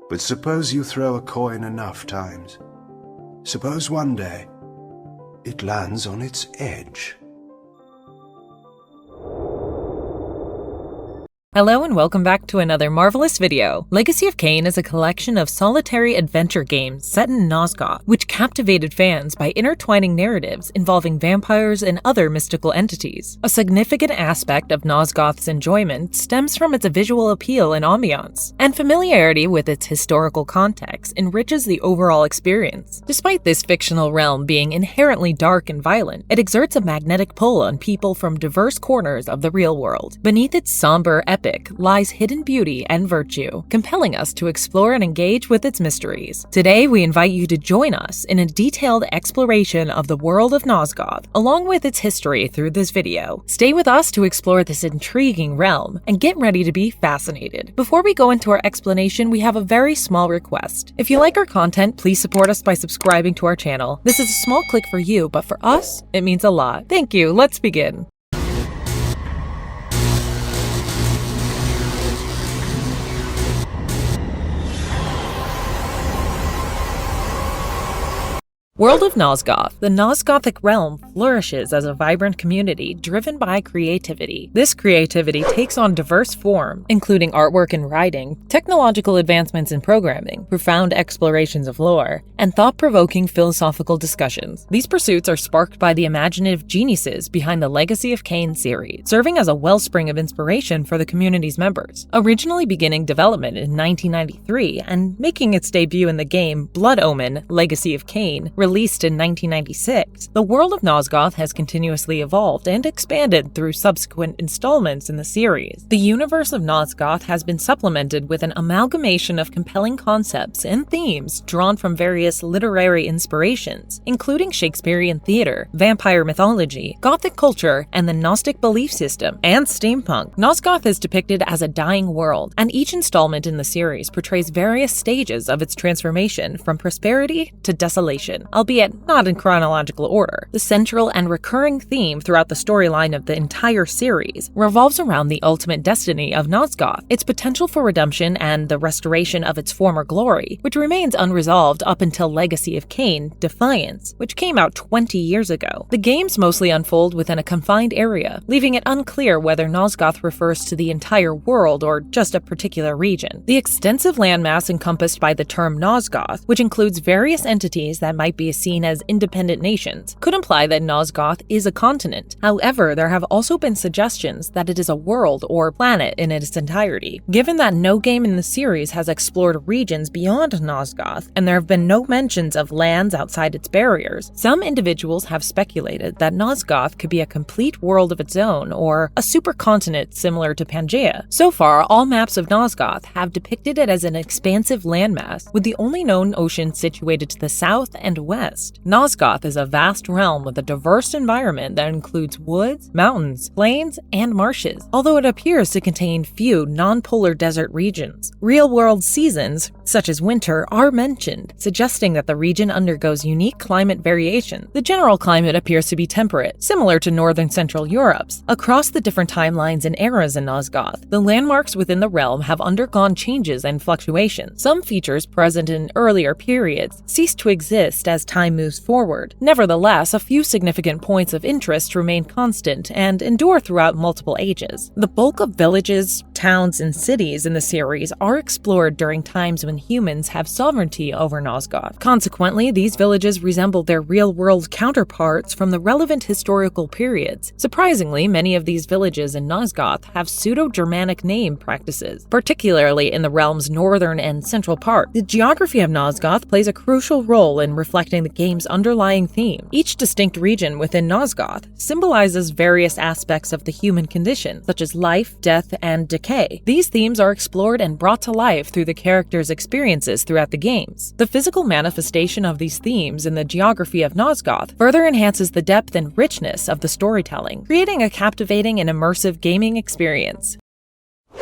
But suppose you throw a coin enough times. Suppose one day it lands on its edge. Hello and welcome back to another marvelous video. Legacy of Kain is a collection of solitary adventure games set in Nosgoth, which captivated fans by intertwining narratives involving vampires and other mystical entities. A significant aspect of Nosgoth's enjoyment stems from its visual appeal and ambiance, and familiarity with its historical context enriches the overall experience. Despite this fictional realm being inherently dark and violent, it exerts a magnetic pull on people from diverse corners of the real world. Beneath its somber epic lies hidden beauty and virtue, compelling us to explore and engage with its mysteries. Today, we invite you to join us in a detailed exploration of the world of Nosgoth, along with its history through this video. Stay with us to explore this intriguing realm, and get ready to be fascinated. Before we go into our explanation, we have a very small request. If you like our content, please support us by subscribing to our channel. This is a small click for you, but for us, it means a lot. Thank you, let's begin. World of Nosgoth. The Nosgothic realm flourishes as a vibrant community driven by creativity. This creativity takes on diverse form, including artwork and writing, technological advancements in programming, profound explorations of lore, and thought-provoking philosophical discussions. These pursuits are sparked by the imaginative geniuses behind the Legacy of Kain series, serving as a wellspring of inspiration for the community's members. Originally beginning development in 1993 and making its debut in the game Blood Omen: Legacy of Kain, released in 1996, the world of Nosgoth has continuously evolved and expanded through subsequent installments in the series. The universe of Nosgoth has been supplemented with an amalgamation of compelling concepts and themes drawn from various literary inspirations, including Shakespearean theater, vampire mythology, Gothic culture, and the Gnostic belief system, and steampunk. Nosgoth is depicted as a dying world, and each installment in the series portrays various stages of its transformation from prosperity to desolation, albeit not in chronological order. The central and recurring theme throughout the storyline of the entire series revolves around the ultimate destiny of Nosgoth, its potential for redemption, and the restoration of its former glory, which remains unresolved up until Legacy of Kain: Defiance, which came out 20 years ago. The games mostly unfold within a confined area, leaving it unclear whether Nosgoth refers to the entire world or just a particular region. The extensive landmass encompassed by the term Nosgoth, which includes various entities that might be seen as independent nations, could imply that Nosgoth is a continent. However, there have also been suggestions that it is a world or planet in its entirety. Given that no game in the series has explored regions beyond Nosgoth, and there have been no mentions of lands outside its barriers, some individuals have speculated that Nosgoth could be a complete world of its own, or a supercontinent similar to Pangaea. So far, all maps of Nosgoth have depicted it as an expansive landmass, with the only known ocean situated to the south and west. Nosgoth is a vast realm with a diverse environment that includes woods, mountains, plains, and marshes, although it appears to contain few non-polar desert regions. Real-world seasons, such as winter, are mentioned, suggesting that the region undergoes unique climate variation. The general climate appears to be temperate, similar to northern Central Europe's. Across the different timelines and eras in Nosgoth, the landmarks within the realm have undergone changes and fluctuations. Some features present in earlier periods cease to exist as time moves forward. Nevertheless, a few significant points of interest remain constant and endure throughout multiple ages. The bulk of villages, towns, and cities in the series are explored during times when humans have sovereignty over Nosgoth. Consequently, these villages resemble their real-world counterparts from the relevant historical periods. Surprisingly, many of these villages in Nosgoth have pseudo-Germanic name practices, particularly in the realm's northern and central part. The geography of Nosgoth plays a crucial role in reflecting the game's underlying theme. Each distinct region within Nosgoth symbolizes various aspects of the human condition, such as life, death, and decay. These themes are explored and brought to life through the characters' experiences throughout the games. The physical manifestation of these themes in the geography of Nosgoth further enhances the depth and richness of the storytelling, creating a captivating and immersive gaming experience.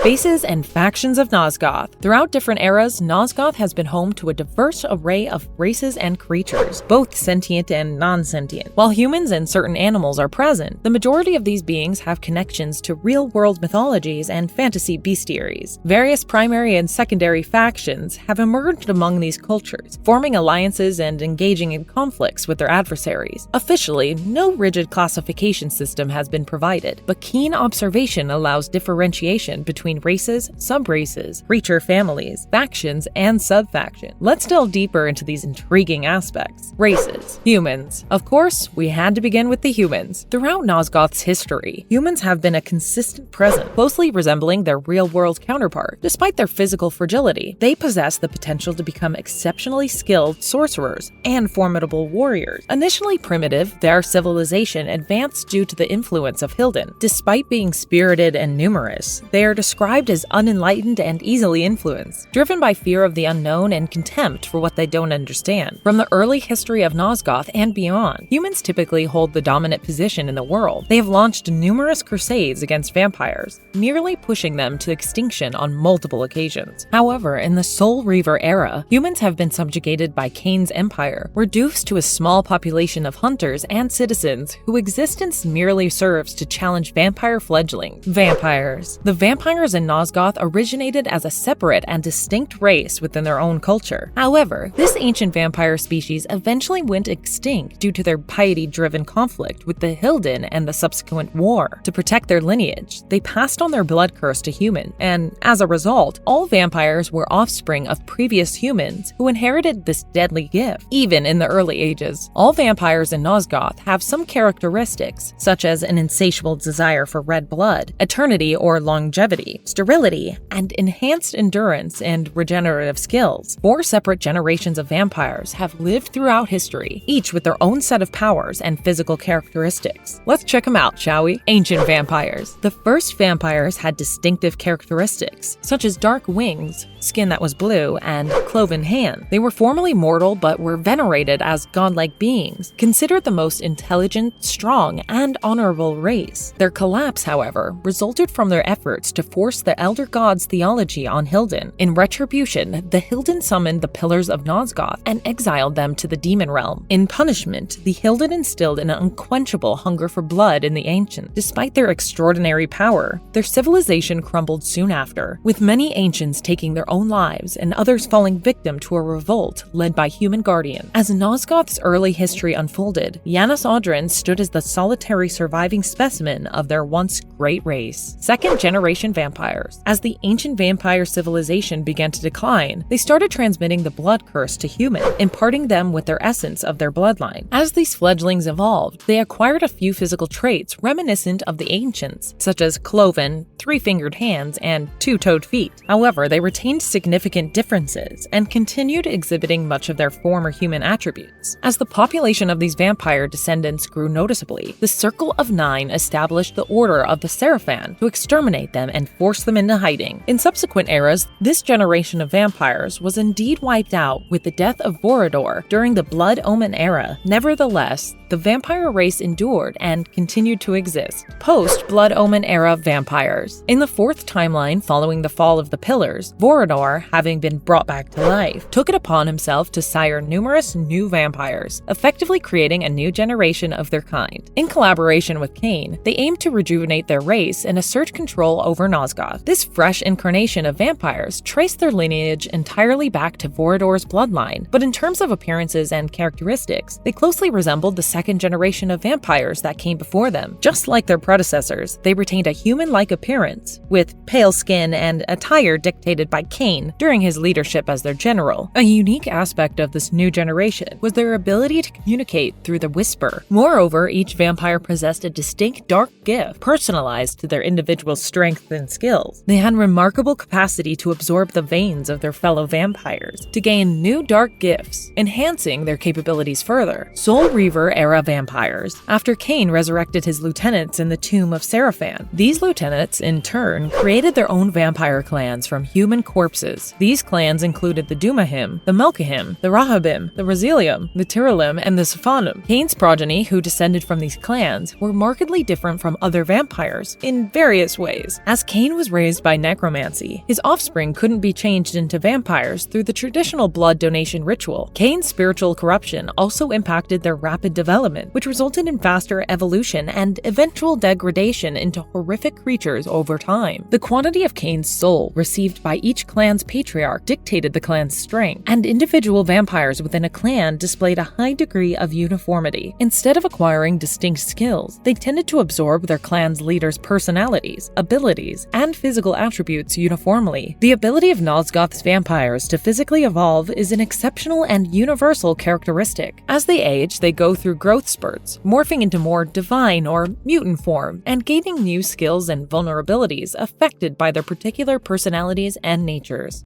Faces and factions of Nosgoth. Throughout different eras, Nosgoth has been home to a diverse array of races and creatures, both sentient and non-sentient. While humans and certain animals are present, the majority of these beings have connections to real-world mythologies and fantasy bestiaries. Various primary and secondary factions have emerged among these cultures, forming alliances and engaging in conflicts with their adversaries. Officially, no rigid classification system has been provided, but keen observation allows differentiation between races, sub-races, creature families, factions, and sub-factions. Let's delve deeper into these intriguing aspects. Races. Humans. Of course, we had to begin with the humans. Throughout Nosgoth's history, humans have been a consistent presence, closely resembling their real-world counterpart. Despite their physical fragility, they possess the potential to become exceptionally skilled sorcerers and formidable warriors. Initially primitive, their civilization advanced due to the influence of Hilden. Despite being spirited and numerous, they are described as unenlightened and easily influenced, driven by fear of the unknown and contempt for what they don't understand. From the early history of Nosgoth and beyond, humans typically hold the dominant position in the world. They have launched numerous crusades against vampires, nearly pushing them to extinction on multiple occasions. However, in the Soul Reaver era, humans have been subjugated by Kain's empire, reduced to a small population of hunters and citizens whose existence merely serves to challenge vampire fledglings. Vampires. The vampires in Nosgoth originated as a separate and distinct race within their own culture. However, this ancient vampire species eventually went extinct due to their piety-driven conflict with the Hilden and the subsequent war. To protect their lineage, they passed on their blood curse to humans, and as a result, all vampires were offspring of previous humans who inherited this deadly gift. Even in the early ages, all vampires in Nosgoth have some characteristics, such as an insatiable desire for red blood, eternity or longevity, sterility, and enhanced endurance and regenerative skills. 4 separate generations of vampires have lived throughout history, each with their own set of powers and physical characteristics. Let's check them out, shall we? Ancient vampires. The first vampires had distinctive characteristics, such as dark wings, skin that was blue, and cloven hand. They were formerly mortal but were venerated as godlike beings, considered the most intelligent, strong, and honorable race. Their collapse, however, resulted from their efforts to force the Elder God's theology on Hilden. In retribution, the Hilden summoned the Pillars of Nosgoth and exiled them to the demon realm. In punishment, the Hilden instilled an unquenchable hunger for blood in the ancients. Despite their extraordinary power, their civilization crumbled soon after, with many ancients taking their own lives and others falling victim to a revolt led by human guardians. As Nosgoth's early history unfolded, Yanis Audrin stood as the solitary surviving specimen of their once great race. Second-generation vampires. As the ancient vampire civilization began to decline, they started transmitting the blood curse to humans, imparting them with their essence of their bloodline. As these fledglings evolved, they acquired a few physical traits reminiscent of the ancients, such as cloven, 3-fingered hands, and 2-toed feet. However, they retained significant differences and continued exhibiting much of their former human attributes. As the population of these vampire descendants grew noticeably, the Circle of Nine established the Order of the Seraphan to exterminate them and force them into hiding. In subsequent eras, this generation of vampires was indeed wiped out with the death of Vorador during the Blood Omen era. Nevertheless, the vampire race endured and continued to exist. Post-Blood Omen era vampires. In the 4th timeline following the fall of the Pillars, Vorador, having been brought back to life, took it upon himself to sire numerous new vampires, effectively creating a new generation of their kind. In collaboration with Kain, they aimed to rejuvenate their race and assert control over Nosgoth. This fresh incarnation of vampires traced their lineage entirely back to Vorador's bloodline, but in terms of appearances and characteristics, they closely resembled the second generation of vampires that came before them. Just like their predecessors, they retained a human-like appearance, with pale skin and attire dictated by Kain during his leadership as their general. A unique aspect of this new generation was their ability to communicate through the whisper. Moreover, each vampire possessed a distinct dark gift, personalized to their individual strength and skills. They had remarkable capacity to absorb the veins of their fellow vampires, to gain new dark gifts, enhancing their capabilities further. Soul Reaver era vampires. After Kain resurrected his lieutenants in the tomb of Seraphan, these lieutenants, in turn, created their own vampire clans from human corpses. These clans included the Dumahim, the Melkahim, the Rahabim, the Razilium, the Tiralim, and the Sophanim. Kain's progeny, who descended from these clans, were markedly different from other vampires in various ways. As Kain Kain was raised by necromancy. His offspring couldn't be changed into vampires through the traditional blood donation ritual. Kain's spiritual corruption also impacted their rapid development, which resulted in faster evolution and eventual degradation into horrific creatures over time. The quantity of Kain's soul received by each clan's patriarch dictated the clan's strength, and individual vampires within a clan displayed a high degree of uniformity. Instead of acquiring distinct skills, they tended to absorb their clan's leaders' personalities, abilities, and physical attributes uniformly. The ability of Nosgoth's vampires to physically evolve is an exceptional and universal characteristic. As they age, they go through growth spurts, morphing into more divine or mutant form, and gaining new skills and vulnerabilities affected by their particular personalities and natures.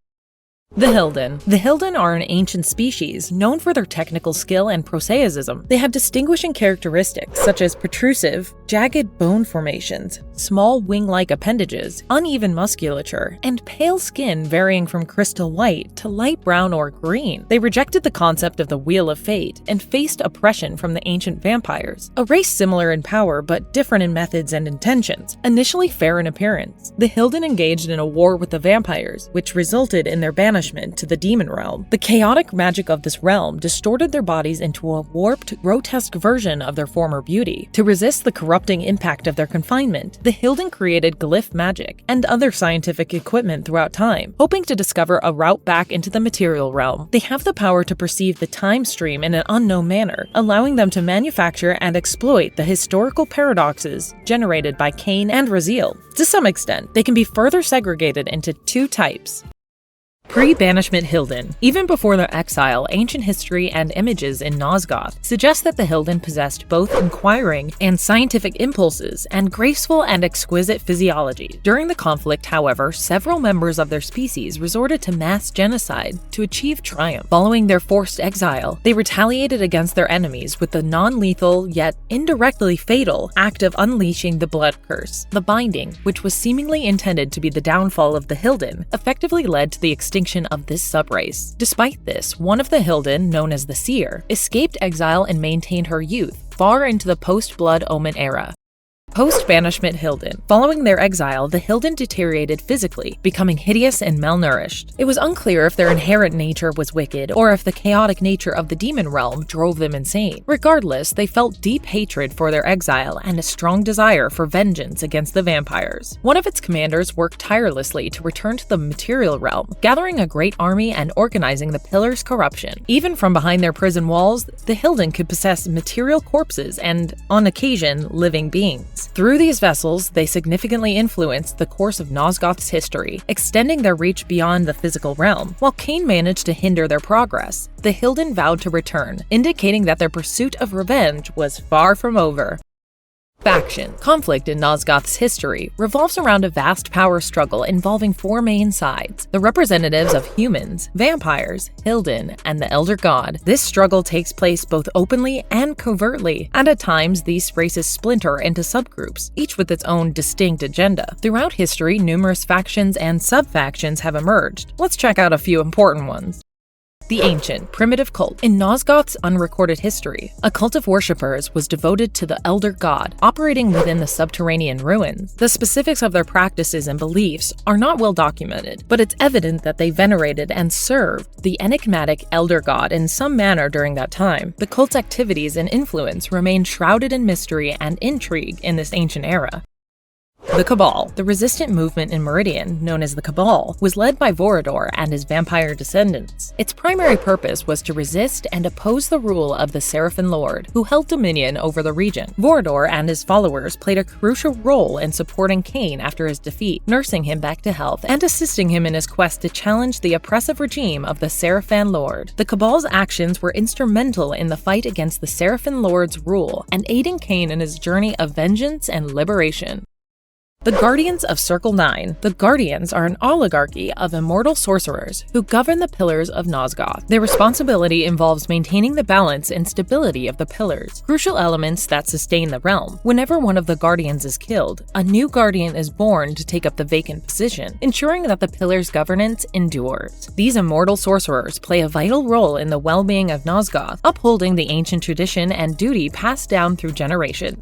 The Hilden. The Hilden are an ancient species known for their technical skill and prosaicism. They have distinguishing characteristics such as protrusive, jagged bone formations, small wing-like appendages, uneven musculature, and pale skin varying from crystal white to light brown or green. They rejected the concept of the Wheel of Fate and faced oppression from the ancient vampires, a race similar in power but different in methods and intentions. Initially fair in appearance, the Hilden engaged in a war with the vampires, which resulted in their banishment to the demon realm. The chaotic magic of this realm distorted their bodies into a warped, grotesque version of their former beauty. To resist the corrupting impact of their confinement, the Hilden created glyph magic and other scientific equipment throughout time, hoping to discover a route back into the material realm. They have the power to perceive the time stream in an unknown manner, allowing them to manufacture and exploit the historical paradoxes generated by Kain and Raziel. To some extent, they can be further segregated into two types. Pre-banishment Hilden. Even before their exile, ancient history and images in Nosgoth suggest that the Hilden possessed both inquiring and scientific impulses and graceful and exquisite physiology. During the conflict, however, several members of their species resorted to mass genocide to achieve triumph. Following their forced exile, they retaliated against their enemies with the non-lethal yet indirectly fatal act of unleashing the Blood Curse. The Binding, which was seemingly intended to be the downfall of the Hilden, effectively led to the extinction of this subrace. Despite this, one of the Hilden, known as the Seer, escaped exile and maintained her youth far into the post-Blood Omen era. Post-banishment Hilden. Following their exile, the Hilden deteriorated physically, becoming hideous and malnourished. It was unclear if their inherent nature was wicked or if the chaotic nature of the demon realm drove them insane. Regardless, they felt deep hatred for their exile and a strong desire for vengeance against the vampires. One of its commanders worked tirelessly to return to the material realm, gathering a great army and organizing the Pillar's corruption. Even from behind their prison walls, the Hilden could possess material corpses and, on occasion, living beings. Through these vessels, they significantly influenced the course of Nosgoth's history, extending their reach beyond the physical realm. While Kain managed to hinder their progress, the Hilden vowed to return, indicating that their pursuit of revenge was far from over. Faction. Conflict in Nosgoth's history revolves around a vast power struggle involving four main sides: the representatives of humans, vampires, Hilden, and the Elder God. This struggle takes place both openly and covertly, and at times these races splinter into subgroups, each with its own distinct agenda. Throughout history, numerous factions and sub-factions have emerged. Let's check out a few important ones. The ancient, primitive cult. In Nosgoth's unrecorded history, a cult of worshippers was devoted to the Elder God, operating within the subterranean ruins. The specifics of their practices and beliefs are not well documented, but it's evident that they venerated and served the enigmatic Elder God in some manner during that time. The cult's activities and influence remain shrouded in mystery and intrigue in this ancient era. The Cabal. The resistant movement in Meridian, known as the Cabal, was led by Vorador and his vampire descendants. Its primary purpose was to resist and oppose the rule of the Seraphim Lord, who held dominion over the region. Vorador and his followers played a crucial role in supporting Kain after his defeat, nursing him back to health and assisting him in his quest to challenge the oppressive regime of the Seraphim Lord. The Cabal's actions were instrumental in the fight against the Seraphim Lord's rule and aiding Kain in his journey of vengeance and liberation. The Guardians of Circle 9. The Guardians are an oligarchy of immortal sorcerers who govern the Pillars of Nosgoth. Their responsibility involves maintaining the balance and stability of the pillars, crucial elements that sustain the realm. Whenever one of the Guardians is killed, a new Guardian is born to take up the vacant position, ensuring that the pillar's governance endures. These immortal sorcerers play a vital role in the well-being of Nosgoth, upholding the ancient tradition and duty passed down through generations.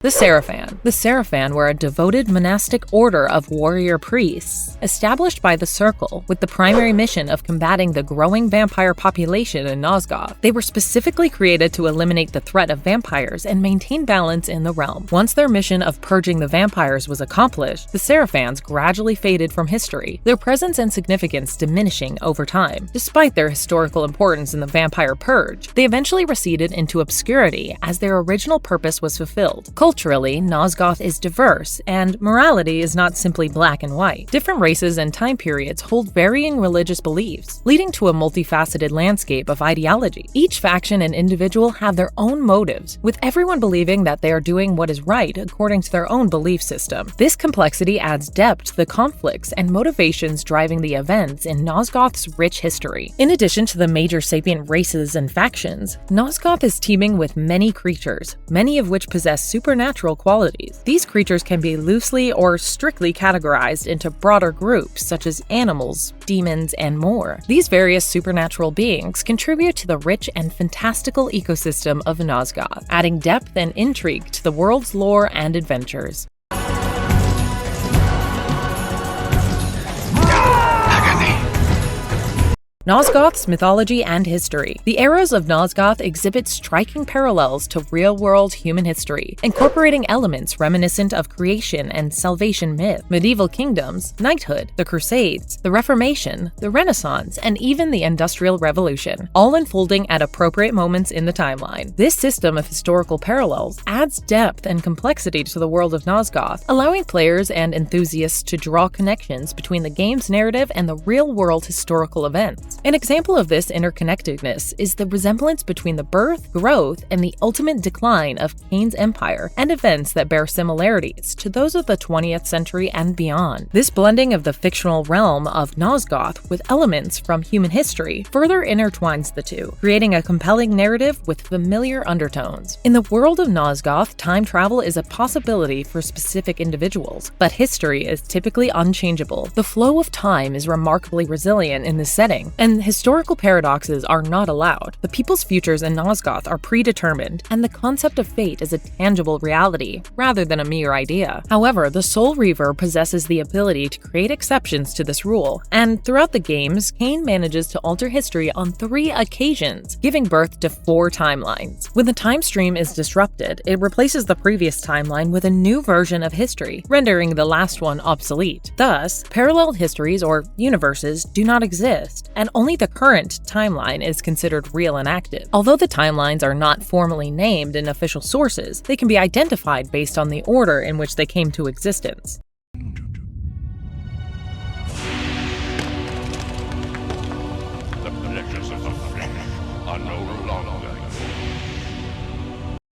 The Seraphan were a devoted monastic order of warrior priests, established by the Circle with the primary mission of combating the growing vampire population in Nosgoth. They were specifically created to eliminate the threat of vampires and maintain balance in the realm. Once their mission of purging the vampires was accomplished, the Seraphans gradually faded from history, their presence and significance diminishing over time. Despite their historical importance in the vampire purge, they eventually receded into obscurity as their original purpose was fulfilled. Culturally, Nosgoth is diverse, and morality is not simply black and white. Different races and time periods hold varying religious beliefs, leading to a multifaceted landscape of ideology. Each faction and individual have their own motives, with everyone believing that they are doing what is right according to their own belief system. This complexity adds depth to the conflicts and motivations driving the events in Nosgoth's rich history. In addition to the major sapient races and factions, Nosgoth is teeming with many creatures, many of which possess supernatural qualities. These creatures can be loosely or strictly categorized into broader groups such as animals, demons, and more. These various supernatural beings contribute to the rich and fantastical ecosystem of Nosgoth, adding depth and intrigue to the world's lore and adventures. Nosgoth's mythology and history. The eras of Nosgoth exhibit striking parallels to real-world human history, incorporating elements reminiscent of creation and salvation myth, medieval kingdoms, knighthood, the Crusades, the Reformation, the Renaissance, and even the Industrial Revolution, all unfolding at appropriate moments in the timeline. This system of historical parallels adds depth and complexity to the world of Nosgoth, allowing players and enthusiasts to draw connections between the game's narrative and the real-world historical events. An example of this interconnectedness is the resemblance between the birth, growth, and the ultimate decline of Kain's empire and events that bear similarities to those of the 20th century and beyond. This blending of the fictional realm of Nosgoth with elements from human history further intertwines the two, creating a compelling narrative with familiar undertones. In the world of Nosgoth, time travel is a possibility for specific individuals, but history is typically unchangeable. The flow of time is remarkably resilient in this setting, and historical paradoxes are not allowed. The people's futures in Nosgoth are predetermined, and the concept of fate is a tangible reality, rather than a mere idea. However, the Soul Reaver possesses the ability to create exceptions to this rule, and throughout the games, Kain manages to alter history on 3 occasions, giving birth to 4 timelines. When the time stream is disrupted, it replaces the previous timeline with a new version of history, rendering the last one obsolete. Thus, parallel histories or universes do not exist, and only the current timeline is considered real and active. Although the timelines are not formally named in official sources, they can be identified based on the order in which they came to existence. The pleasures of the flesh are no longer.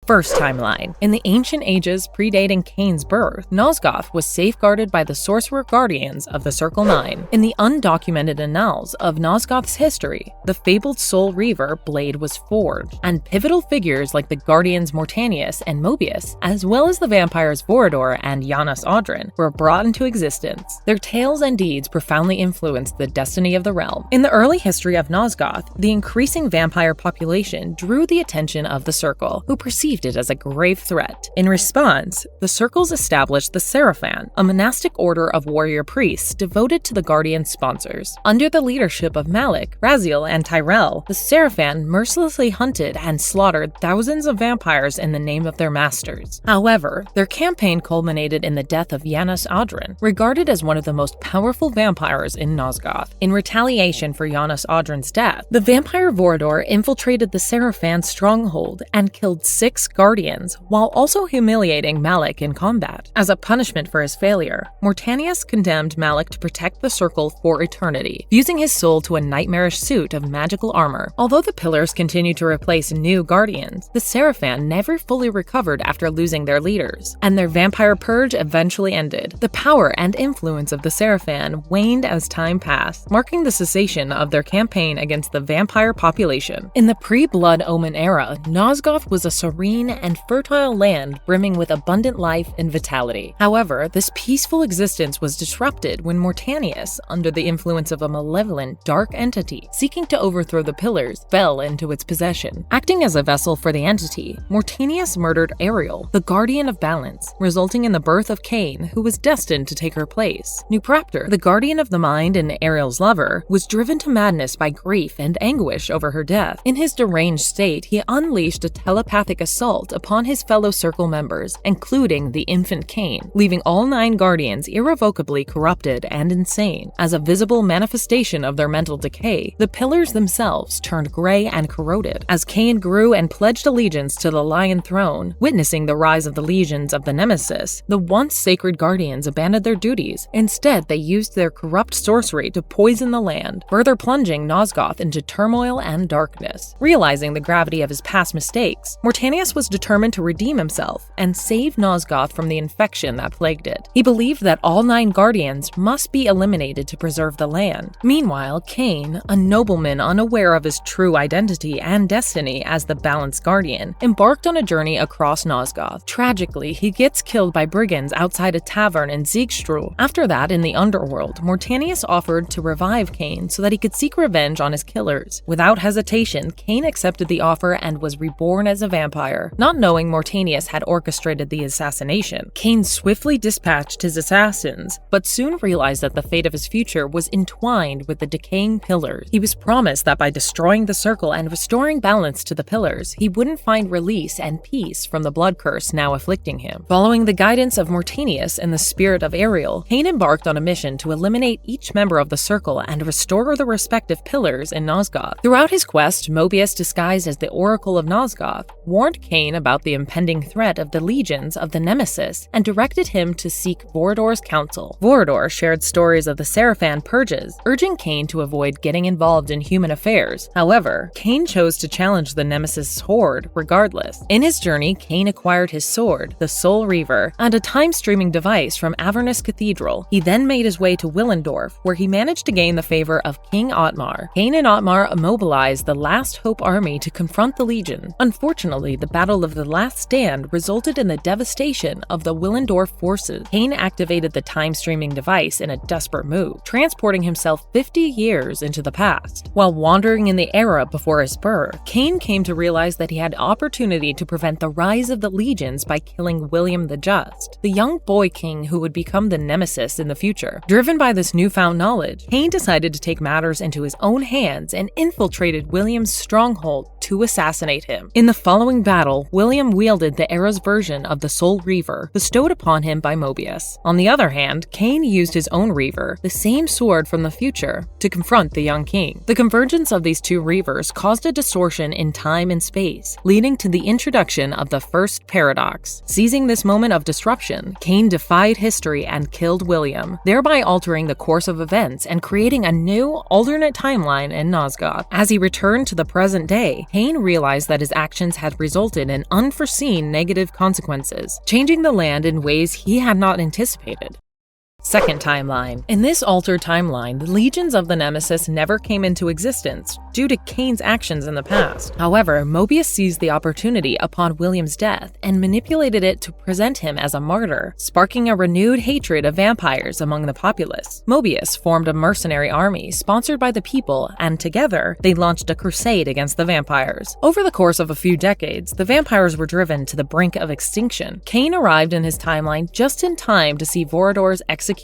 First timeline. In the ancient ages predating Kain's birth, Nosgoth was safeguarded by the sorcerer guardians of the Circle 9. In the undocumented annals of Nosgoth's history, the fabled Soul Reaver blade was forged, and pivotal figures like the guardians Mortanius and Mobius, as well as the vampires Vorador and Janos Audron, were brought into existence. Their tales and deeds profoundly influenced the destiny of the realm. In the early history of Nosgoth, the increasing vampire population drew the attention of the Circle, who perceived it as a grave threat. In response, the Circles established the Seraphan, a monastic order of warrior priests devoted to the Guardian sponsors. Under the leadership of Malik, Raziel, and Tyrell, the Seraphan mercilessly hunted and slaughtered thousands of vampires in the name of their masters. However, their campaign culminated in the death of Janos Audron, regarded as one of the most powerful vampires in Nosgoth. In retaliation for Janos Audron's death, the vampire Vorador infiltrated the Seraphan's stronghold and killed 6 guardians, while also humiliating Malik in combat. As a punishment for his failure, Mortanius condemned Malik to protect the Circle for eternity, fusing his soul to a nightmarish suit of magical armor. Although the pillars continued to replace new guardians, the Seraphan never fully recovered after losing their leaders, and their vampire purge eventually ended. The power and influence of the Seraphan waned as time passed, marking the cessation of their campaign against the vampire population. In the pre-Blood Omen era, Nosgoth was a serene serene and fertile land brimming with abundant life and vitality. However, this peaceful existence was disrupted when Mortanius, under the influence of a malevolent, dark entity seeking to overthrow the pillars, fell into its possession. Acting as a vessel for the entity, Mortanius murdered Ariel, the guardian of balance, resulting in the birth of Kain, who was destined to take her place. Nupraptor, the guardian of the mind and Ariel's lover, was driven to madness by grief and anguish over her death. In his deranged state, he unleashed a telepathic assault upon his fellow Circle members, including the infant Kain, leaving all 9 guardians irrevocably corrupted and insane. As a visible manifestation of their mental decay, the pillars themselves turned gray and corroded. As Kain grew and pledged allegiance to the Lion Throne, witnessing the rise of the legions of the Nemesis, the once sacred guardians abandoned their duties. Instead, they used their corrupt sorcery to poison the land, further plunging Nosgoth into turmoil and darkness. Realizing the gravity of his past mistakes, Mortanius was determined to redeem himself and save Nosgoth from the infection that plagued it. He believed that all 9 guardians must be eliminated to preserve the land. Meanwhile, Kain, a nobleman unaware of his true identity and destiny as the Balanced Guardian, embarked on a journey across Nosgoth. Tragically, he gets killed by brigands outside a tavern in Siegstruhl. After that, in the underworld, Mortanius offered to revive Kain so that he could seek revenge on his killers. Without hesitation, Kain accepted the offer and was reborn as a vampire. Not knowing Mortanius had orchestrated the assassination, Kain swiftly dispatched his assassins, but soon realized that the fate of his future was entwined with the decaying pillars. He was promised that by destroying the circle and restoring balance to the pillars, he wouldn't find release and peace from the blood curse now afflicting him. Following the guidance of Mortanius and the spirit of Ariel, Kain embarked on a mission to eliminate each member of the circle and restore the respective pillars in Nosgoth. Throughout his quest, Mobius, disguised as the Oracle of Nosgoth, warned Kain about the impending threat of the legions of the Nemesis and directed him to seek Vorador's counsel. Vorador shared stories of the Seraphan purges, urging Kain to avoid getting involved in human affairs. However, Kain chose to challenge the Nemesis horde regardless. In his journey, Kain acquired his sword, the Soul Reaver, and a time-streaming device from Avernus Cathedral. He then made his way to Willendorf, where he managed to gain the favor of King Otmar. Kain and Otmar mobilized the Last Hope army to confront the Legion. Unfortunately, the Battle of the Last Stand resulted in the devastation of the Willendorf forces. Kain activated the time-streaming device in a desperate move, transporting himself 50 years into the past. While wandering in the era before his birth, Kain came to realize that he had opportunity to prevent the rise of the legions by killing William the Just, the young boy king who would become the Nemesis in the future. Driven by this newfound knowledge, Kain decided to take matters into his own hands and infiltrated William's stronghold to assassinate him. In the following battle, William wielded the era's version of the Soul Reaver, bestowed upon him by Mobius. On the other hand, Kain used his own Reaver, the same sword from the future, to confront the young king. The convergence of these two Reavers caused a distortion in time and space, leading to the introduction of the first paradox. Seizing this moment of disruption, Kain defied history and killed William, thereby altering the course of events and creating a new, alternate timeline in Nosgoth. As he returned to the present day, Kain realized that his actions had resulted in unforeseen negative consequences, changing the land in ways he had not anticipated. Second timeline. In this altered timeline, the legions of the Nemesis never came into existence due to Kain's actions in the past. However, Mobius seized the opportunity upon William's death and manipulated it to present him as a martyr, sparking a renewed hatred of vampires among the populace. Mobius formed a mercenary army sponsored by the people, and together, they launched a crusade against the vampires. Over the course of a few decades, the vampires were driven to the brink of extinction. Kain arrived in his timeline just in time to see Vorador's execution,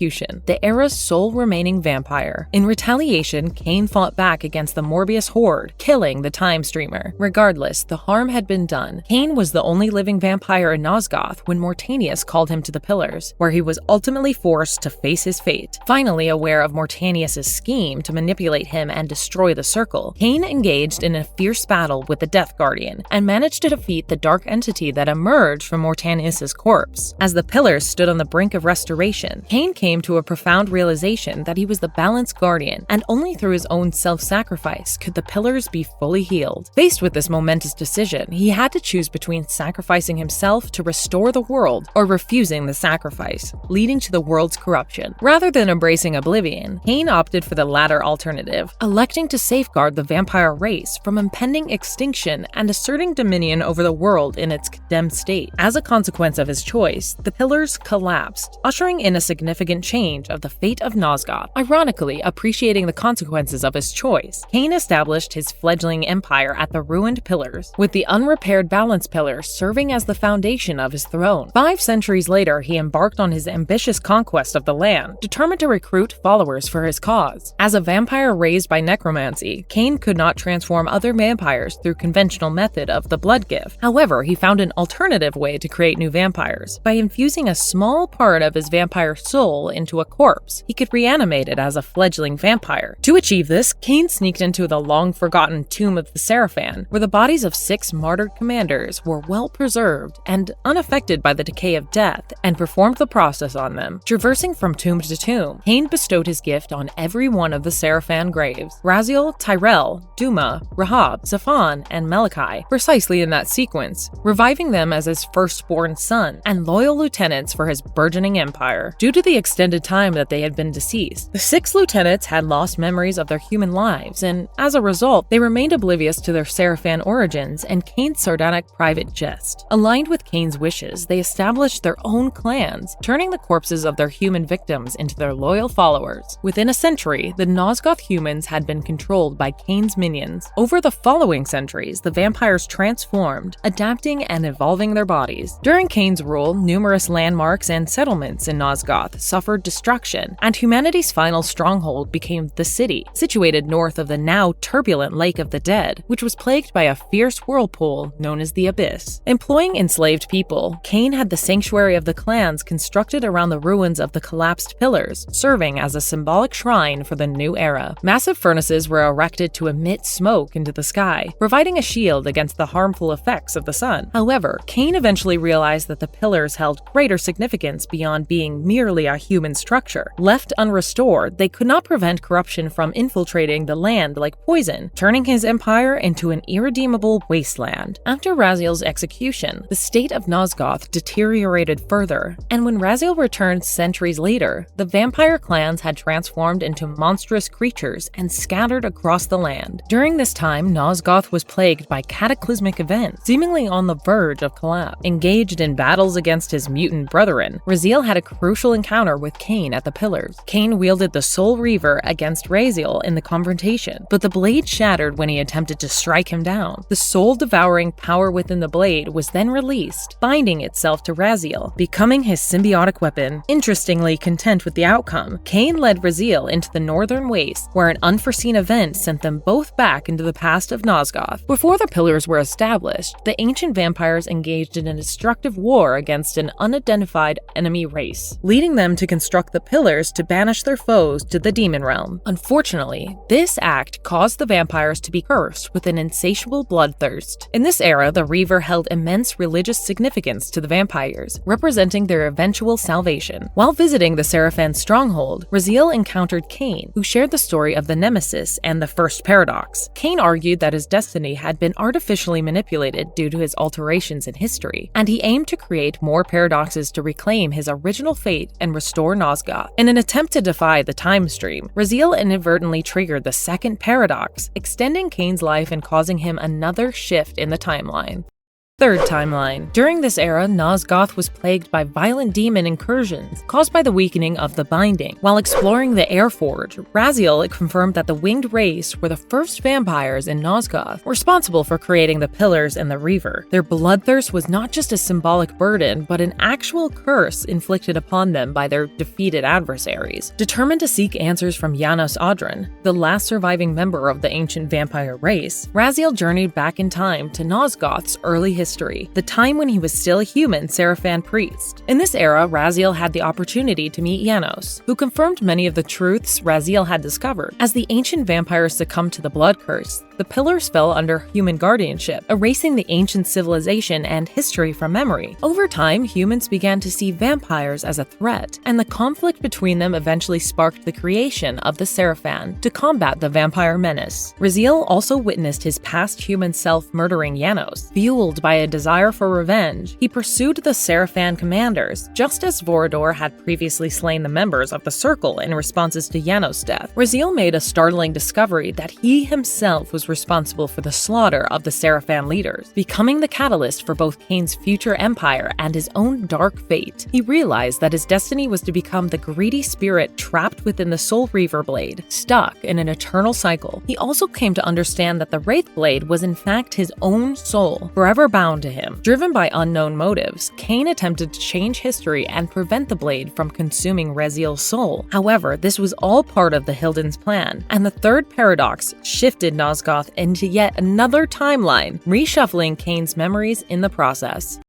the era's sole remaining vampire. In retaliation, Kain fought back against the Morbius horde, killing the Time Streamer. Regardless, the harm had been done. Kain was the only living vampire in Nosgoth when Mortanius called him to the Pillars, where he was ultimately forced to face his fate. Finally aware of Mortanius' scheme to manipulate him and destroy the Circle, Kain engaged in a fierce battle with the Death Guardian and managed to defeat the dark entity that emerged from Mortanius' corpse. As the Pillars stood on the brink of restoration, Kain came to a profound realization that he was the Balanced Guardian, and only through his own self-sacrifice could could the pillars be fully healed. Faced with this momentous decision, he had to choose between sacrificing himself to restore the world or refusing the sacrifice, leading to the world's corruption. Rather than embracing oblivion, Kain opted for the latter alternative, electing to safeguard the vampire race from impending extinction and asserting dominion over the world in its condemned state. As a consequence of his choice, the pillars collapsed, ushering in a significant change of the fate of Nosgoth. Ironically, appreciating the consequences of his choice, Kain established his fledgling empire at the ruined pillars, with the unrepaired balance pillar serving as the foundation of his throne. 5 centuries later, he embarked on his ambitious conquest of the land, determined to recruit followers for his cause. As a vampire raised by necromancy, Kain could not transform other vampires through conventional method of the blood gift. However, he found an alternative way to create new vampires. By infusing a small part of his vampire soul into a corpse, he could reanimate it as a fledgling vampire. To achieve this, Kain sneaked into the long-forgotten Tomb of the Seraphan, where the bodies of 6 martyred commanders were well preserved and unaffected by the decay of death, and performed the process on them. Traversing from tomb to tomb, Kain bestowed his gift on every one of the Seraphan graves: Raziel, Tyrell, Duma, Rahab, Zafan, and Malachi, precisely in that sequence, reviving them as his firstborn son and loyal lieutenants for his burgeoning empire. Due to the extended time that they had been deceased, the 6 lieutenants had lost memories of their human lives, and as a result, they remained oblivious to their Seraphan origins and Kain's sardonic private jest. Aligned with Kain's wishes, they established their own clans, turning the corpses of their human victims into their loyal followers. Within a century, the Nosgoth humans had been controlled by Kain's minions. Over the following centuries, the vampires transformed, adapting and evolving their bodies. During Kain's rule, numerous landmarks and settlements in Nosgoth suffered destruction, and humanity's final stronghold became the city, situated north of the now turbulent Lake of the Dead, which was plagued by a fierce whirlpool known as the Abyss. Employing enslaved people, Kain had the Sanctuary of the Clans constructed around the ruins of the collapsed pillars, serving as a symbolic shrine for the new era. Massive furnaces were erected to emit smoke into the sky, providing a shield against the harmful effects of the sun. However, Kain eventually realized that the pillars held greater significance beyond being merely a human structure. Left unrestored, they could not prevent corruption from infiltrating the land like poison, turning his empire into an irredeemable wasteland. After Raziel's execution, the state of Nosgoth deteriorated further, and when Raziel returned centuries later, the vampire clans had transformed into monstrous creatures and scattered across the land. During this time, Nosgoth was plagued by cataclysmic events, seemingly on the verge of collapse. Engaged in battles against his mutant brethren, Raziel had a crucial encounter with Kain at the pillars. Kain wielded the Soul Reaver against Raziel in the confrontation, but the blade shattered when he attempted to strike him down. The soul-devouring power within the blade was then released, binding itself to Raziel, becoming his symbiotic weapon. Interestingly content with the outcome, Kain led Raziel into the northern waste, where an unforeseen event sent them both back into the past of Nosgoth. Before the pillars were established, the ancient vampires engaged in a destructive war against an unidentified enemy race, leading them to construct the pillars to banish their foes to the demon realm. Unfortunately, this act caused the vampires to be cursed with an insatiable bloodthirst. In this era, the Reaver held immense religious significance to the vampires, representing their eventual salvation. While visiting the Seraphan stronghold, Raziel encountered Kain, who shared the story of the Nemesis and the First Paradox. Kain argued that his destiny had been artificially manipulated due to his alterations in history, and he aimed to create more paradoxes to reclaim his original fate and restore Nosgoth. In an attempt to defy the time stream, Raziel inadvertently triggered the second paradox, extending Kain's life and causing him another shift in the timeline. Third timeline. During this era, Nosgoth was plagued by violent demon incursions caused by the weakening of the Binding. While exploring the Airforge, Raziel confirmed that the Winged Race were the first vampires in Nosgoth, responsible for creating the Pillars and the Reaver. Their bloodthirst was not just a symbolic burden, but an actual curse inflicted upon them by their defeated adversaries. Determined to seek answers from Janos Audron, the last surviving member of the ancient vampire race, Raziel journeyed back in time to Nosgoth's early history, the time when he was still a human Seraphan priest. In this era, Raziel had the opportunity to meet Janos, who confirmed many of the truths Raziel had discovered. As the ancient vampires succumbed to the blood curse, the Pillars fell under human guardianship, erasing the ancient civilization and history from memory. Over time, humans began to see vampires as a threat, and the conflict between them eventually sparked the creation of the Seraphan to combat the vampire menace. Raziel also witnessed his past human self murdering Janos. Fueled by a desire for revenge, he pursued the Seraphan commanders, just as Vorador had previously slain the members of the Circle in responses to Janos' death. Raziel made a startling discovery that he himself was responsible for the slaughter of the Seraphan leaders, becoming the catalyst for both Kain's future empire and his own dark fate. He realized that his destiny was to become the greedy spirit trapped within the Soul Reaver blade, stuck in an eternal cycle. He also came to understand that the Wraith blade was in fact his own soul, forever bound to him. Driven by unknown motives, Kain attempted to change history and prevent the blade from consuming Raziel's soul. However, this was all part of the Hilden's plan, and the third paradox shifted Nosgoth into yet another timeline, reshuffling Kain's memories in the process.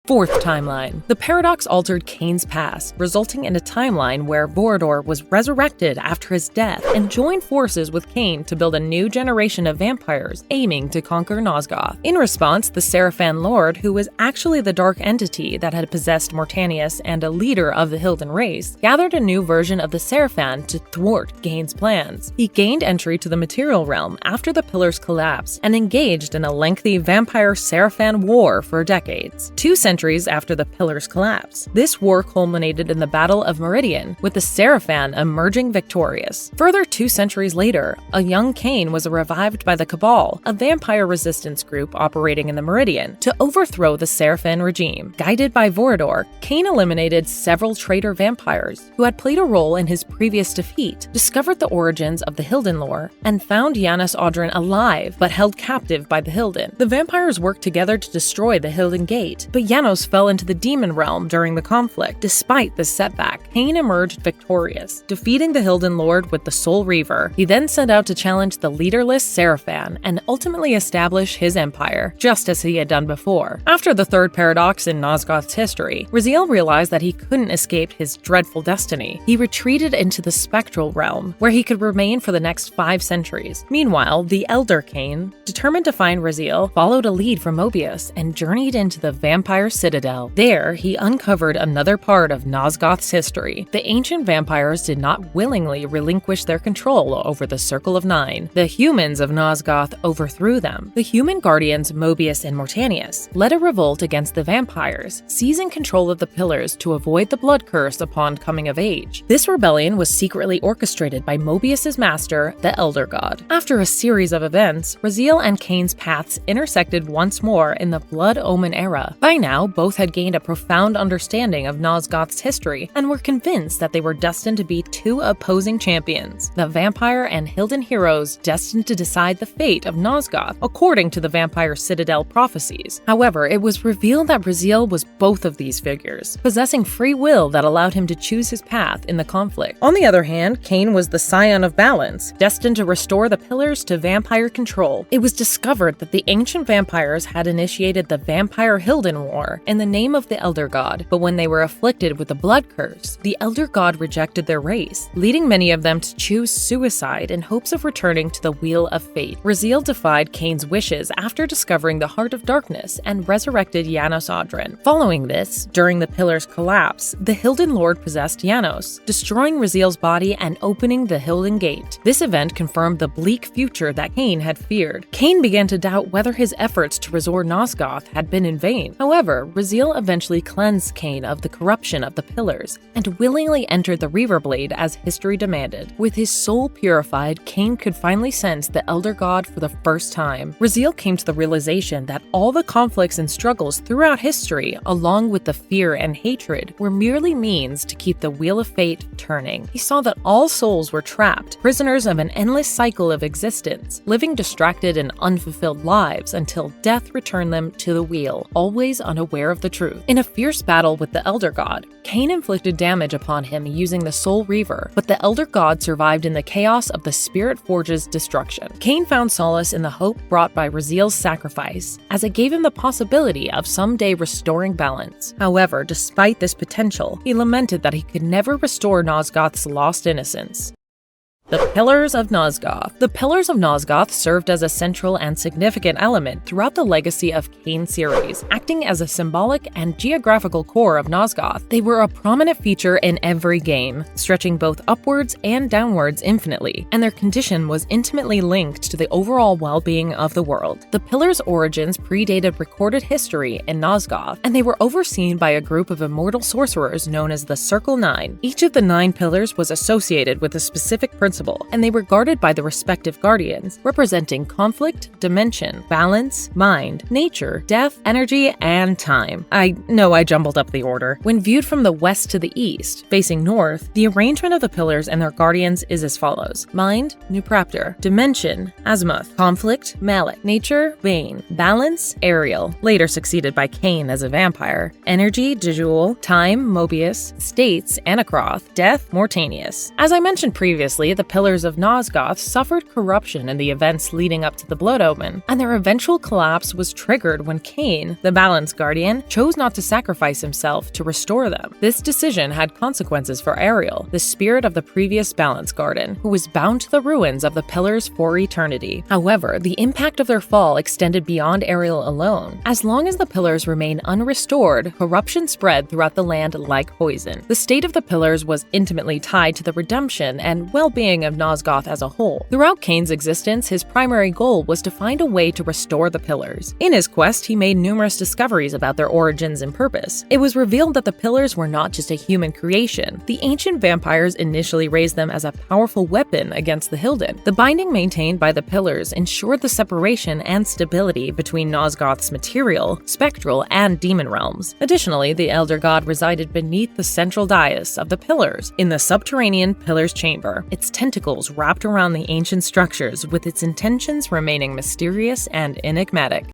Fourth timeline. The paradox altered Kain's past, resulting in a timeline where Vorador was resurrected after his death and joined forces with Kain to build a new generation of vampires aiming to conquer Nosgoth. In response, the Seraphan Lord, who was actually the dark entity that had possessed Mortanius and a leader of the Hilden race, gathered a new version of the Seraphan to thwart Kain's plans. He gained entry to the material realm after the Pillars collapsed and engaged in a lengthy vampire-Seraphan war for decades. 2 centuries after the Pillars' collapse. This war culminated in the Battle of Meridian, with the Seraphan emerging victorious. Further 2 centuries later, a young Kain was revived by the Cabal, a vampire resistance group operating in the Meridian, to overthrow the Seraphan regime. Guided by Vorador, Kain eliminated several traitor vampires who had played a role in his previous defeat, discovered the origins of the Hilden lore, and found Janos Audron alive but held captive by the Hilden. The vampires worked together to destroy the Hilden Gate, but Janos fell into the demon realm during the conflict. Despite this setback, Kain emerged victorious, defeating the Hilden Lord with the Soul Reaver. He then set out to challenge the leaderless Seraphan and ultimately establish his empire, just as he had done before. After the third paradox in Nosgoth's history, Raziel realized that he couldn't escape his dreadful destiny. He retreated into the spectral realm, where he could remain for the next 5 centuries. Meanwhile, the Elder Kain, determined to find Raziel, followed a lead from Mobius and journeyed into the vampire citadel. There, he uncovered another part of Nosgoth's history. The ancient vampires did not willingly relinquish their control over the Circle of Nine. The humans of Nosgoth overthrew them. The human guardians Mobius and Mortanius led a revolt against the vampires, seizing control of the Pillars to avoid the blood curse upon coming of age. This rebellion was secretly orchestrated by Mobius's master, the Elder God. After a series of events, Raziel and Kain's paths intersected once more in the Blood Omen era. By now, both had gained a profound understanding of Nosgoth's history and were convinced that they were destined to be 2 opposing champions, the vampire and Hilden heroes destined to decide the fate of Nosgoth, according to the Vampire Citadel prophecies. However, it was revealed that Raziel was both of these figures, possessing free will that allowed him to choose his path in the conflict. On the other hand, Kain was the Scion of Balance, destined to restore the Pillars to vampire control. It was discovered that the ancient vampires had initiated the Vampire Hilden War in the name of the Elder God, but when they were afflicted with the blood curse, the Elder God rejected their race, leading many of them to choose suicide in hopes of returning to the Wheel of Fate. Raziel defied Kain's wishes after discovering the Heart of Darkness and resurrected Janos Audron. Following this, during the Pillars' collapse, the Hilden Lord possessed Janos, destroying Raziel's body and opening the Hilden Gate. This event confirmed the bleak future that Kain had feared. Kain began to doubt whether his efforts to restore Nosgoth had been in vain. However, Raziel eventually cleansed Kain of the corruption of the Pillars and willingly entered the Reaver Blade as history demanded. With his soul purified, Kain could finally sense the Elder God for the first time. Raziel came to the realization that all the conflicts and struggles throughout history, along with the fear and hatred, were merely means to keep the Wheel of Fate turning. He saw that all souls were trapped, prisoners of an endless cycle of existence, living distracted and unfulfilled lives until death returned them to the wheel, always unaware of the truth. In a fierce battle with the Elder God, Kain inflicted damage upon him using the Soul Reaver, but the Elder God survived in the chaos of the Spirit Forge's destruction. Kain found solace in the hope brought by Raziel's sacrifice, as it gave him the possibility of someday restoring balance. However, despite this potential, he lamented that he could never restore Nosgoth's lost innocence. The Pillars of Nosgoth. The Pillars of Nosgoth served as a central and significant element throughout the Legacy of Kain series, acting as a symbolic and geographical core of Nosgoth. They were a prominent feature in every game, stretching both upwards and downwards infinitely, and their condition was intimately linked to the overall well-being of the world. The Pillars' origins predated recorded history in Nosgoth, and they were overseen by a group of immortal sorcerers known as the Circle 9. Each of the 9 pillars was associated with a specific principle, and they were guarded by the respective guardians, representing conflict, dimension, balance, mind, nature, death, energy, and time. I know I jumbled up the order. When viewed from the west to the east, facing north, the arrangement of the pillars and their guardians is as follows: mind, Nupraptor; dimension, Azimuth; conflict, Malek; nature, Bane; balance, Ariel, later succeeded by Kain as a vampire; energy, Dijul; time, Mobius; states, Anacroth; death, Mortanius. As I mentioned previously, the Pillars of Nosgoth suffered corruption in the events leading up to the Blood Omen, and their eventual collapse was triggered when Kain, the Balance Guardian, chose not to sacrifice himself to restore them. This decision had consequences for Ariel, the spirit of the previous Balance Guardian, who was bound to the ruins of the Pillars for eternity. However, the impact of their fall extended beyond Ariel alone. As long as the Pillars remained unrestored, corruption spread throughout the land like poison. The state of the Pillars was intimately tied to the redemption and well-being of Nosgoth as a whole. Throughout Kain's existence, his primary goal was to find a way to restore the Pillars. In his quest, he made numerous discoveries about their origins and purpose. It was revealed that the Pillars were not just a human creation. The ancient vampires initially raised them as a powerful weapon against the Hilden. The binding maintained by the Pillars ensured the separation and stability between Nosgoth's material, spectral, and demon realms. Additionally, the Elder God resided beneath the central dais of the Pillars, in the subterranean Pillars Chamber, its tentacles wrapped around the ancient structures, with its intentions remaining mysterious and enigmatic.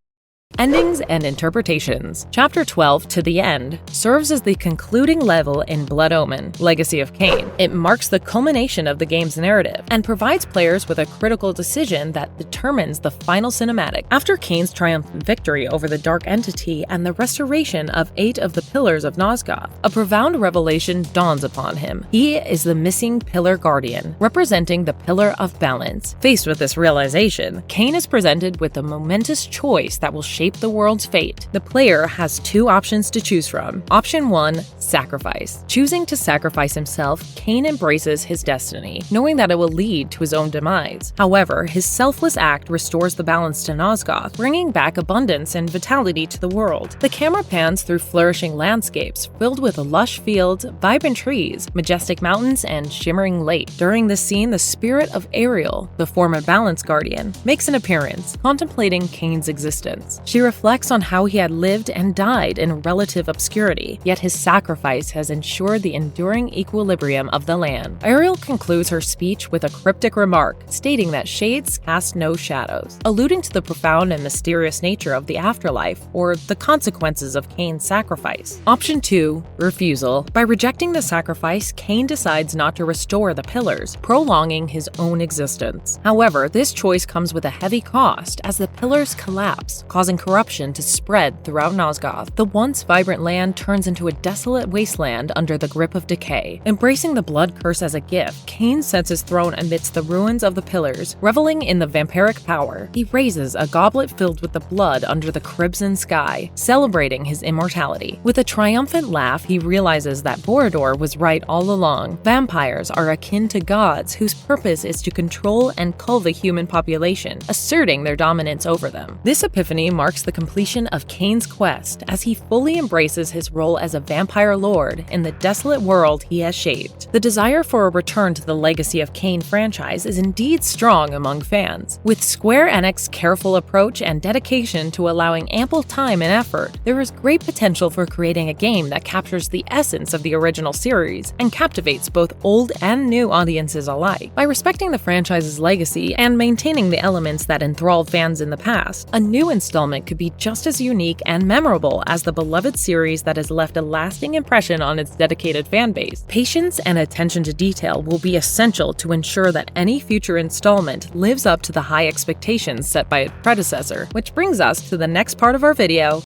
Endings and Interpretations. Chapter 12, To the End, serves as the concluding level in Blood Omen, Legacy of Kain. It marks the culmination of the game's narrative, and provides players with a critical decision that determines the final cinematic. After Kain's triumphant victory over the Dark Entity and the restoration of 8 of the Pillars of Nosgoth, a profound revelation dawns upon him. He is the missing Pillar Guardian, representing the Pillar of Balance. Faced with this realization, Kain is presented with a momentous choice that will shape the world's fate. The player has 2 options to choose from. Option 1, sacrifice. Choosing to sacrifice himself, Kain embraces his destiny, knowing that it will lead to his own demise. However, his selfless act restores the balance to Nosgoth, bringing back abundance and vitality to the world. The camera pans through flourishing landscapes filled with lush fields, vibrant trees, majestic mountains, and shimmering lake. During this scene, the spirit of Ariel, the former Balance Guardian, makes an appearance, contemplating Kain's existence. She reflects on how he had lived and died in relative obscurity, yet his sacrifice has ensured the enduring equilibrium of the land. Ariel concludes her speech with a cryptic remark, stating that shades cast no shadows, alluding to the profound and mysterious nature of the afterlife, or the consequences of Kain's sacrifice. Option 2, refusal. By rejecting the sacrifice, Kain decides not to restore the Pillars, prolonging his own existence. However, this choice comes with a heavy cost, as the Pillars collapse, causing corruption to spread throughout Nosgoth. The once vibrant land turns into a desolate wasteland under the grip of decay. Embracing the blood curse as a gift, Kain sets his throne amidst the ruins of the Pillars, reveling in the vampiric power. He raises a goblet filled with the blood under the crimson sky, celebrating his immortality. With a triumphant laugh, he realizes that Borodor was right all along. Vampires are akin to gods whose purpose is to control and cull the human population, asserting their dominance over them. This epiphany marks the completion of Kain's quest as he fully embraces his role as a vampire lord in the desolate world he has shaped. The desire for a return to the Legacy of Kain franchise is indeed strong among fans. With Square Enix's careful approach and dedication to allowing ample time and effort, there is great potential for creating a game that captures the essence of the original series and captivates both old and new audiences alike. By respecting the franchise's legacy and maintaining the elements that enthralled fans in the past, a new installment could be just as unique and memorable as the beloved series that has left a lasting impression on its dedicated fanbase. Patience and attention to detail will be essential to ensure that any future installment lives up to the high expectations set by its predecessor, which brings us to the next part of our video.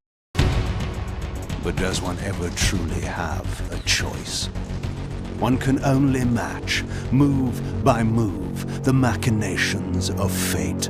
But does one ever truly have a choice? one can only match, move by move, the machinations of fate.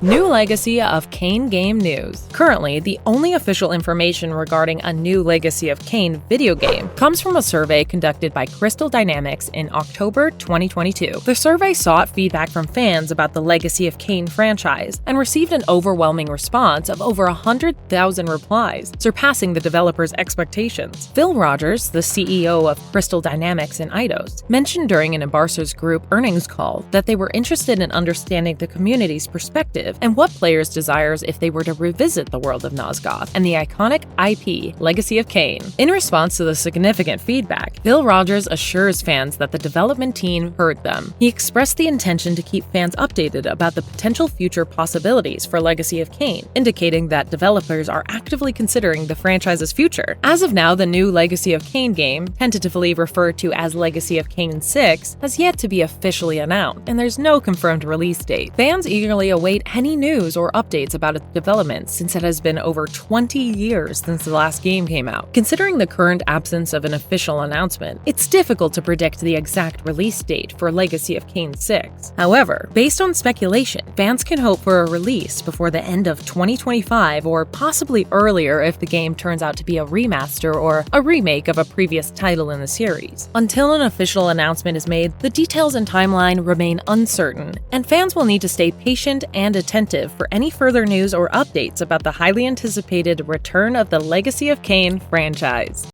New Legacy of Kain game news. Currently, the only official information regarding a new Legacy of Kain video game comes from a survey conducted by Crystal Dynamics in October 2022. The survey sought feedback from fans about the Legacy of Kain franchise and received an overwhelming response of over 100,000 replies, surpassing the developers' expectations. Phil Rogers, the CEO of Crystal Dynamics in Eidos, mentioned during an Embarcer's Group earnings call that they were interested in understanding the community's perspective and what players' desires if they were to revisit the world of Nosgoth and the iconic IP Legacy of Kain. In response to the significant feedback, Phil Rogers assures fans that the development team heard them. He expressed the intention to keep fans updated about the potential future possibilities for Legacy of Kain, indicating that developers are actively considering the franchise's future. As of now, the new Legacy of Kain game, tentatively referred to as Legacy of Kain 6, has yet to be officially announced, and there's no confirmed release date. Fans eagerly await any news or updates about its development since it has been over 20 years since the last game came out. Considering the current absence of an official announcement, it's difficult to predict the exact release date for Legacy of Kain 6. However, based on speculation, fans can hope for a release before the end of 2025 or possibly earlier if the game turns out to be a remaster or a remake of a previous title in the series. Until an official announcement is made, the details and timeline remain uncertain, and fans will need to stay patient and attentive for any further news or updates about the highly anticipated return of the Legacy of Kain franchise.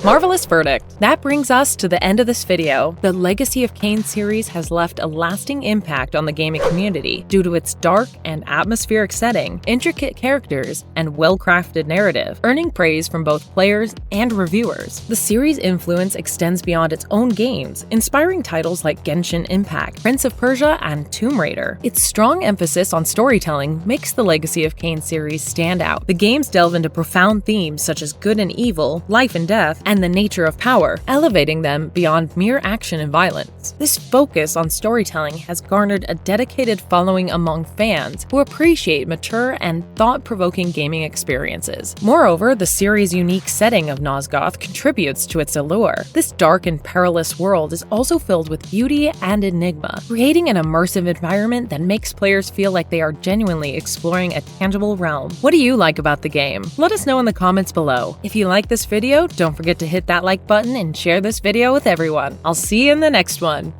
Marvelous verdict. That brings us to the end of this video. The Legacy of Kain series has left a lasting impact on the gaming community due to its dark and atmospheric setting, intricate characters, and well-crafted narrative, earning praise from both players and reviewers. The series' influence extends beyond its own games, inspiring titles like Genshin Impact, Prince of Persia, and Tomb Raider. Its strong emphasis on storytelling makes the Legacy of Kain series stand out. The games delve into profound themes such as good and evil, life and death, and the nature of power, elevating them beyond mere action and violence. This focus on storytelling has garnered a dedicated following among fans who appreciate mature and thought-provoking gaming experiences. Moreover, the series' unique setting of Nosgoth contributes to its allure. This dark and perilous world is also filled with beauty and enigma, creating an immersive environment that makes players feel like they are genuinely exploring a tangible realm. What do you like about the game? Let us know in the comments below. If you like this video, don't forget to hit that like button and share this video with everyone. I'll see you in the next one.